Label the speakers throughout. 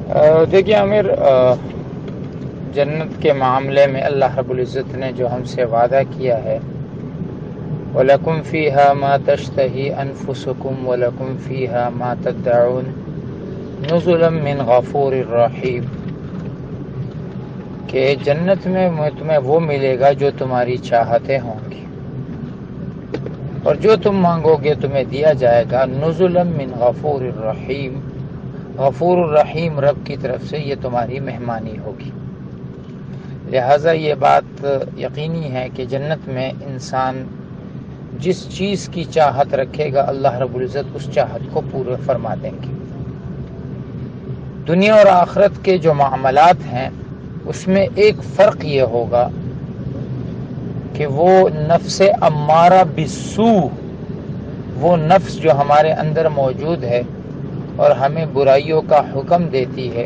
Speaker 1: دیکھیے عامر، جنت کے معاملے میں اللہ رب العزت نے جو ہم سے وعدہ کیا ہے، وَلَكُمْ فِيهَا مَا تَشْتَهِي أَنفُسُكُمْ وَلَكُمْ فِيهَا مَا تَدَّعُونَ نُزُلًا مِّنْ غَفُورٍ رَّحِيمٍ، کہ جنت میں تمہیں وہ ملے گا جو تمہاری چاہتیں ہوں گی، اور جو تم مانگو گے تمہیں دیا جائے گا۔ نُزُلًا مِّنْ غَفُورٍ رَّحِيمٍ، غفور الرحیم رب کی طرف سے یہ تمہاری مہمانی ہوگی۔ لہٰذا یہ بات یقینی ہے کہ جنت میں انسان جس چیز کی چاہت رکھے گا اللہ رب العزت اس چاہت کو پورا فرما دیں گے۔ دنیا اور آخرت کے جو معاملات ہیں اس میں ایک فرق یہ ہوگا کہ وہ نفس امارہ بالسوء، وہ نفس جو ہمارے اندر موجود ہے اور ہمیں برائیوں کا حکم دیتی ہے،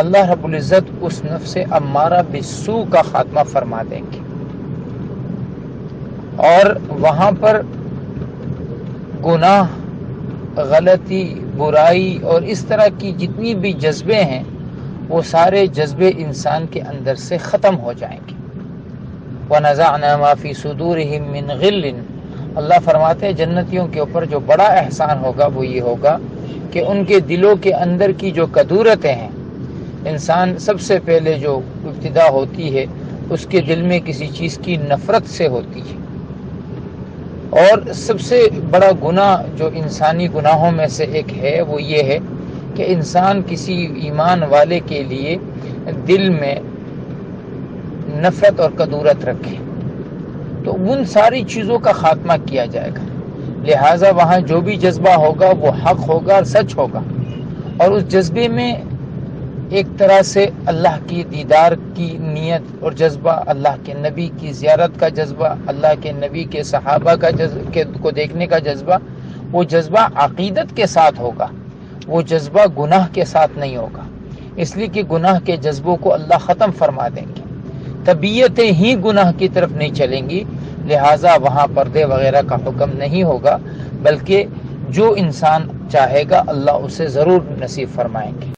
Speaker 1: اللہ رب العزت اس نفس امارہ بالسوء کا خاتمہ فرما دیں گے، اور وہاں پر گناہ، غلطی، برائی اور اس طرح کی جتنی بھی جذبے ہیں وہ سارے جذبے انسان کے اندر سے ختم ہو جائیں گے۔ وَنَزَعْنَا مَا فِي صُدُورِهِم مِّنْ غِلٍّ، اللہ فرماتے ہیں جنتیوں کے اوپر جو بڑا احسان ہوگا وہ یہ ہوگا کہ ان کے دلوں کے اندر کی جو کدورتیں ہیں، انسان سب سے پہلے جو ابتدا ہوتی ہے اس کے دل میں کسی چیز کی نفرت سے ہوتی ہے، اور سب سے بڑا گناہ جو انسانی گناہوں میں سے ایک ہے وہ یہ ہے کہ انسان کسی ایمان والے کے لیے دل میں نفرت اور کدورت رکھے، تو ان ساری چیزوں کا خاتمہ کیا جائے گا۔ لہٰذا وہاں جو بھی جذبہ ہوگا وہ حق ہوگا اور سچ ہوگا، اور اس جذبے میں ایک طرح سے اللہ کی دیدار کی نیت اور جذبہ، اللہ کے نبی کی زیارت کا جذبہ، اللہ کے نبی کے صحابہ کا کو دیکھنے کا جذبہ، وہ جذبہ عقیدت کے ساتھ ہوگا، وہ جذبہ گناہ کے ساتھ نہیں ہوگا، اس لیے کہ گناہ کے جذبوں کو اللہ ختم فرما دیں گے، طبیعتیں ہی گناہ کی طرف نہیں چلیں گی، لہٰذا وہاں پردے وغیرہ کا حکم نہیں ہوگا، بلکہ جو انسان چاہے گا اللہ اسے ضرور نصیب فرمائیں گے۔